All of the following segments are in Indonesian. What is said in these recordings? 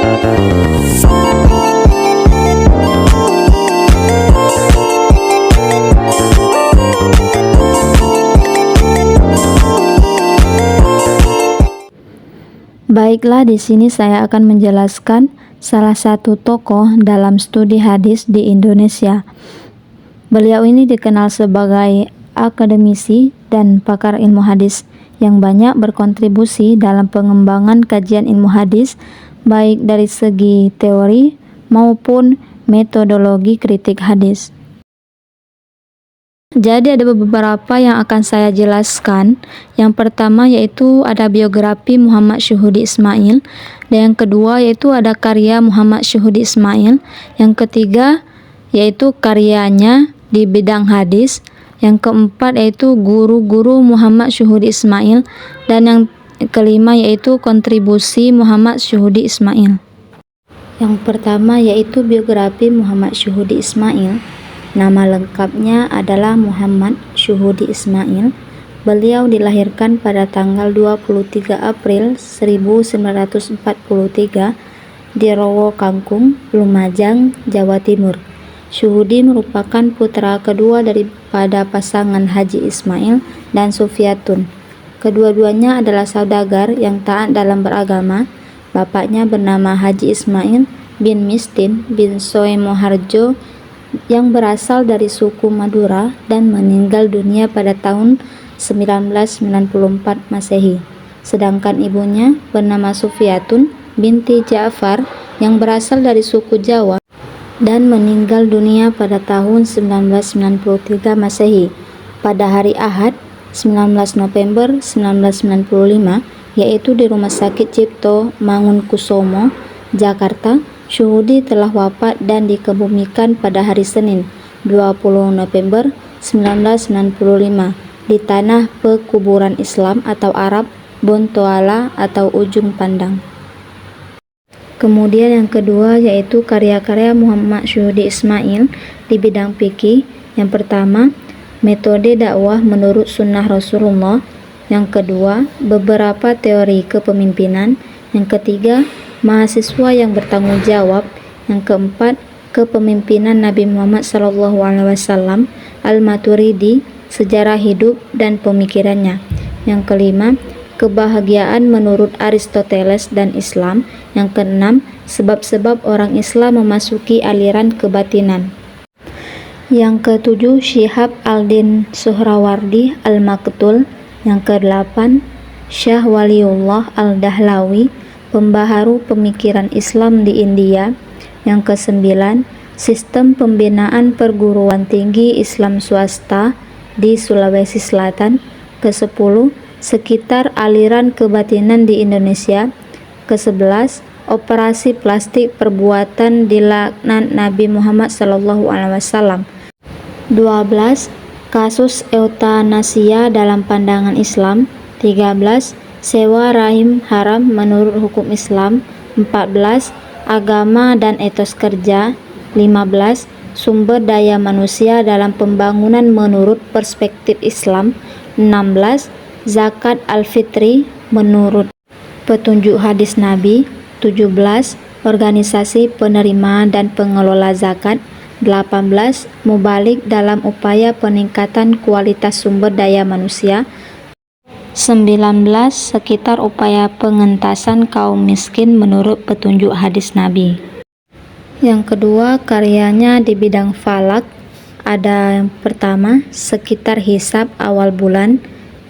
Baiklah, di sini saya akan menjelaskan salah satu tokoh dalam studi hadis di Indonesia. Beliau ini dikenal sebagai akademisi dan pakar ilmu hadis yang banyak berkontribusi dalam pengembangan kajian ilmu hadis, baik dari segi teori maupun metodologi kritik hadis. Jadi ada beberapa yang akan saya jelaskan. Yang pertama yaitu ada biografi Muhammad Syuhudi Ismail, dan yang kedua yaitu ada karya Muhammad Syuhudi Ismail, yang ketiga yaitu karyanya di bidang hadis, yang keempat yaitu guru-guru Muhammad Syuhudi Ismail, dan yang kelima yaitu kontribusi Muhammad Syuhudi Ismail. Yang pertama yaitu biografi Muhammad Syuhudi Ismail. Nama lengkapnya adalah Muhammad Syuhudi Ismail. Beliau dilahirkan pada tanggal 23 April 1943 di Rowo Kangkung, Lumajang, Jawa Timur. Syuhudi merupakan putra kedua daripada pasangan Haji Ismail dan Sufiatun. Kedua-duanya adalah saudagar yang taat dalam beragama. Bapaknya bernama Haji Ismail bin Mistin bin Soemoharjo yang berasal dari suku Madura dan meninggal dunia pada tahun 1994 Masehi. Sedangkan ibunya bernama Sufiatun binti Ja'far yang berasal dari suku Jawa dan meninggal dunia pada tahun 1993 Masehi pada hari Ahad 19 November 1995, yaitu di Rumah Sakit Cipto Mangunkusumo, Jakarta. Syuhudi telah wafat dan dikebumikan pada hari Senin 20 November 1995 di tanah pekuburan Islam atau Arab Bontoala atau Ujung Pandang. Kemudian yang kedua yaitu karya-karya Muhammad Syuhudi Ismail di bidang fikih. Yang pertama, metode dakwah menurut sunnah Rasulullah. Yang kedua, beberapa teori kepemimpinan. Yang ketiga, mahasiswa yang bertanggung jawab. Yang keempat, kepemimpinan Nabi Muhammad SAW, Al-Maturidi, sejarah hidup dan pemikirannya. Yang kelima, kebahagiaan menurut Aristoteles dan Islam. Yang keenam, sebab-sebab orang Islam memasuki aliran kebatinan. Yang ketujuh, Syihab al-Din Suhrawardi Al-Maktul. Yang kedelapan, Syah Waliullah Al-Dahlawi, pembaharu pemikiran Islam di India. Yang kesembilan, sistem pembinaan perguruan tinggi Islam swasta di Sulawesi Selatan. Ke-10, sekitar aliran kebatinan di Indonesia. Ke-11, operasi plastik perbuatan dilaknat Nabi Muhammad SAW. 12, kasus eutanasia dalam pandangan Islam. 13, sewa rahim haram menurut hukum Islam. 14, agama dan etos kerja. 15, sumber daya manusia dalam pembangunan menurut perspektif Islam. 16, zakat al-fitri menurut petunjuk hadis Nabi. 17, organisasi penerima dan pengelola zakat. 18, mubalik dalam upaya peningkatan kualitas sumber daya manusia. 19, sekitar upaya pengentasan kaum miskin menurut petunjuk hadis Nabi. Yang kedua, karyanya di bidang falak. Ada yang pertama, sekitar hisab awal bulan.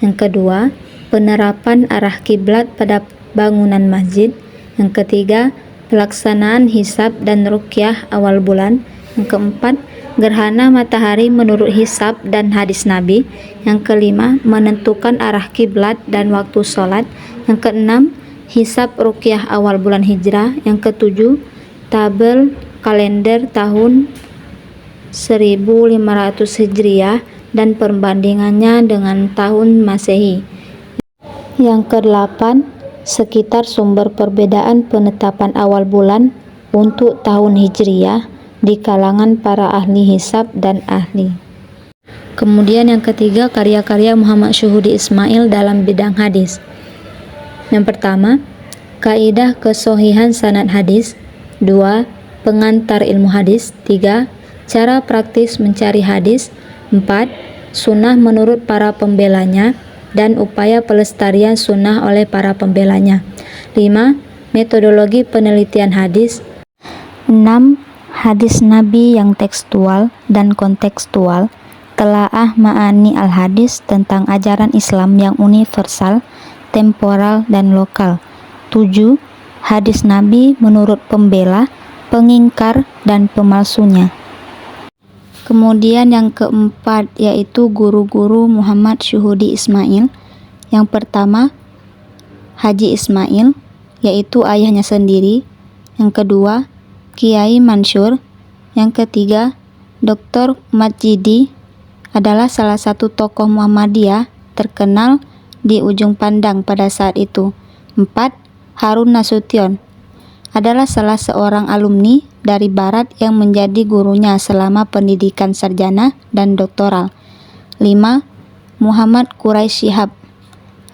Yang kedua, penerapan arah kiblat pada bangunan masjid. Yang ketiga, pelaksanaan hisab dan ruqyah awal bulan. Yang keempat, gerhana matahari menurut hisab dan hadis Nabi. Yang kelima, menentukan arah kiblat dan waktu sholat. Yang keenam, hisab ruqyah awal bulan hijrah. Yang ketujuh, tabel kalender tahun 1500 Hijriah dan perbandingannya dengan tahun Masehi. Yang kedelapan, sekitar sumber perbedaan penetapan awal bulan untuk tahun Hijriah di kalangan para ahli hisab dan ahli. Kemudian yang ketiga, karya-karya Muhammad Syuhudi Ismail dalam bidang hadis. Yang pertama, Kaidah kesohihan sanad hadis. 2. Pengantar ilmu hadis. 3. Cara praktis mencari hadis. 4. Sunnah menurut para pembelanya dan upaya pelestarian sunnah oleh para pembelanya. 5. Metodologi penelitian hadis. 6. Hadis Nabi yang tekstual dan kontekstual. Telaah ma'ani al-hadis tentang ajaran Islam yang universal, temporal, dan lokal. 7. Hadis Nabi menurut pembela, pengingkar, dan pemalsunya. Kemudian yang keempat yaitu guru-guru Muhammad Syuhudi Ismail. Yang pertama, Haji Ismail, yaitu ayahnya sendiri. Yang kedua, Kiai Mansur. Yang ketiga, Dr. Majidi adalah salah satu tokoh Muhammadiyah terkenal di ujung pandang pada saat itu. 4. Harun Nasution adalah salah seorang alumni dari Barat yang menjadi gurunya selama pendidikan sarjana dan doktoral. 5. Muhammad Quraisy Shihab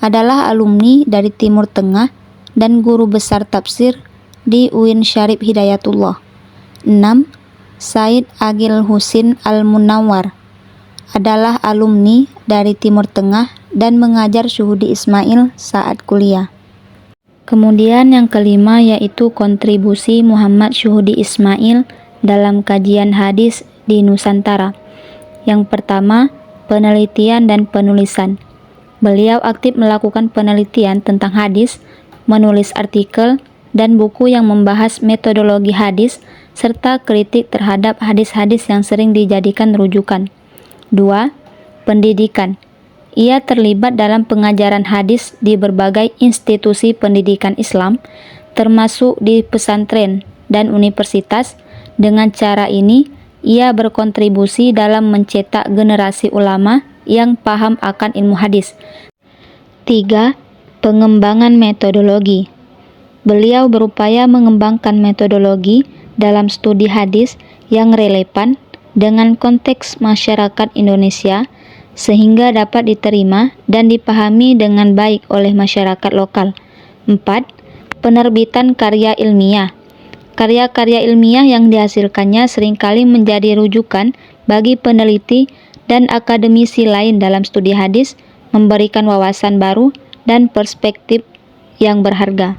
adalah alumni dari Timur Tengah dan guru besar tafsir di UIN Syarif Hidayatullah. 6. Said Agil Husin Al-Munawwar adalah alumni dari Timur Tengah dan mengajar Syuhudi Ismail saat kuliah. Kemudian yang kelima yaitu kontribusi Muhammad Syuhudi Ismail dalam kajian hadis di Nusantara. Yang pertama, penelitian dan penulisan. Beliau aktif melakukan penelitian tentang hadis, menulis artikel dan buku yang membahas metodologi hadis serta kritik terhadap hadis-hadis yang sering dijadikan rujukan. 2. Pendidikan. Ia terlibat dalam pengajaran hadis di berbagai institusi pendidikan Islam, termasuk di pesantren dan universitas. Dengan cara ini, ia berkontribusi dalam mencetak generasi ulama yang paham akan ilmu hadis. 3. Pengembangan metodologi. Beliau berupaya mengembangkan metodologi dalam studi hadis yang relevan dengan konteks masyarakat Indonesia, sehingga dapat diterima dan dipahami dengan baik oleh masyarakat lokal. 4. Penerbitan karya ilmiah. Karya-karya ilmiah yang dihasilkannya seringkali menjadi rujukan bagi peneliti dan akademisi lain dalam studi hadis, memberikan wawasan baru dan perspektif yang berharga.